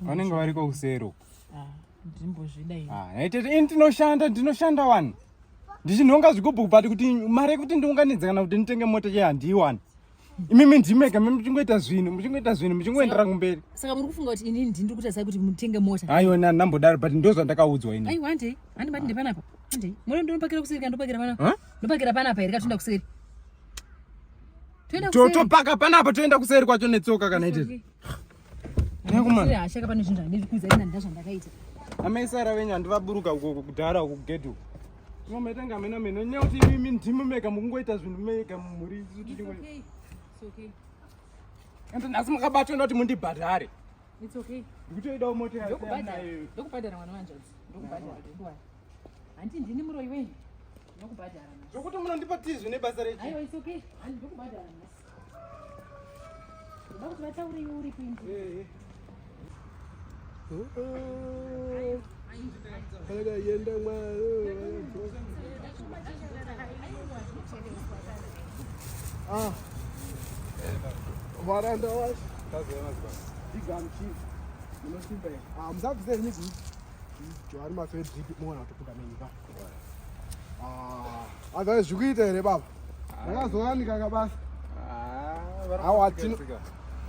Vanenge variko kusero. Ndimbozvidai. Ndinoshanda wani. Ndichinonga zvigubhu but kuti mari yekuti ndiunganidze kana kuti nditenge mota handiwani. Imimi ndimega muchingoita zvinhu muchingoendera kumberi. Saka muri kufunga kuti inini ndiri kutarisai kuti mutenge mota. Aiwa nambodaro but ndozvandakaudzwa ini. Aiwa handei handibati ndepanapa. Handei muri ndinopakira kuseri kana ndopakira panapa. Ndopakira panapa here katoenda kuseri. Topaka panapa toenda kuseri kwacho netsoka kana ite. Nekumana. Ashaka pane zvinhu zvandikuudza ina ndazvandakaita. Amaisara wenyu andivaburuka uko kudhara uko kugedhu. Munometenga meno nyauti mimi ndimumeka mukungoita zvinhu meka muri It's okay. Ende nasi makabatwa ndoti mundibhadhare. It's okay. Ndikutoida moto yayo. Ndokubhadhara mwana wanjodzi. Ndokubhadhara ndikuwa. Hanti ndini muroi wenyu. Ndokubhadhara. Zokuti munondipa tizvi nebasa rechi. Aiwa it's okay. Handi ndokubhadhara nasi. Ndoda kuti vataure iwe uri kuimba. Yenda varanda wacho igamchi munosimba musabvisei nigui joani maswedrip muona kutopinda menyika azai zvikuita here baba ndakazowanika kabasa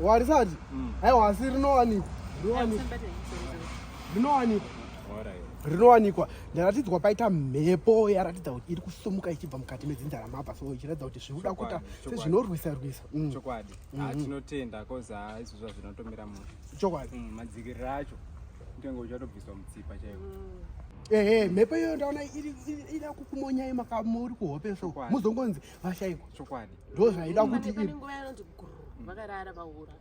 warisati aiwa asi rinowanikwa ndaratidzwa paita mhepo yaratidza kuti iri kusumuka ichibva mukati medzinza ramabva so ichiratidza kuti zvikuda kuita sezvinorwisa chokwadi tinotenda koza izvozvo zvinotomira munhu chokwadi madzikiriro acho kutenga uchatobviswa mutsipa chaivo mhepo iyoyo ndaona ida kukumonyai makamuri kuhope so muzongonzi vashayikwa chokwadi ndo zvaida kuti vakarara vahura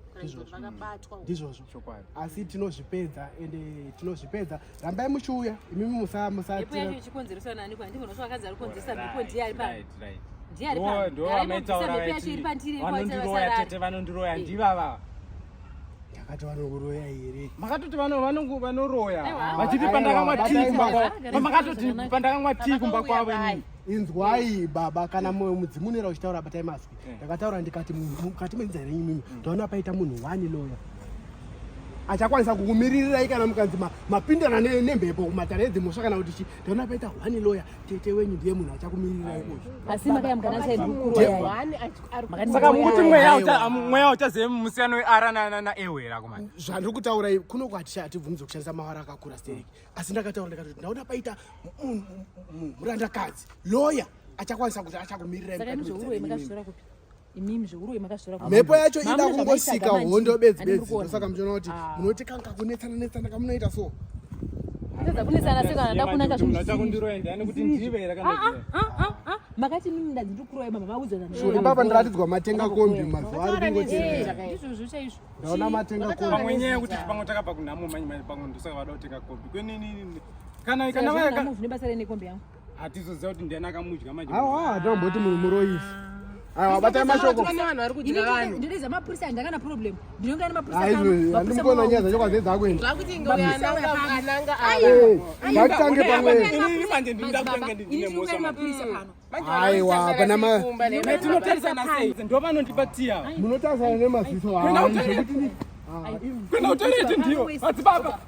vakabatwa ndizvozvo chokwadi asi tinozvipedza ende tinozvipedza rambai muchiuya imimi musachikonzereswa nani kwa ndivona kuti vakadzi ari kukonzeresa mhepo ndiye ari pano ndiye ari vanondiroya tete vanondiroya ndivava ndakati vanokuroya here makatoti vanoroya vachiti pandakamwa tii kumba kwavo inzwai baba kana mudzimunera uchitaura batai maswi ndakataura ndikati mukati menzira renyu mimi ndaona paita munhu wani loya achakwanisa kukumirirai kana mukanzi mapindana nemhepo kumatare edzimhosva kana kuti ndaona paita wani loya tete wenyu ndiye munhu achakumirirai asi makayamukanasaikuroya saka mukuti mweya uchazive musiyano weara naewera kumani zvandiri kutaurai kunoko hatibvumidza kushandisa mavara akakura stereki asi ndakataura ndikati kuti ndaona paita murandakadzi loya achakwanisa kuti achakumirirai mhepo yacho ida kungosika hondo bedzi ndosaka muchiona kuti munoti kanga kunetsana kamunoita so makati mimi ndadzikuroya mama maudza baba ndaratidzwa matenga kombi mazuva ari kungoteera ndaona matenga kombi pamwe nyaya yekuti pamwe takabva kunhamo manyi pamwe ndosaka vada kutenga kombi kwenini kana nebasa rene kombi yangu hatizoziva kuti ndiani akamudya manje ndamboti munhu muroisi aiwa batai mashoko ndiriza mapurisa ndakana problem ndinonga ane mapurisa andimukona nyaya dzacho dzedza kuenda ngatitange aiwa pana tinotarisana sei ndo vanondibatiya munotarisana nemaziso kwenda utarete ndiyo adzibaba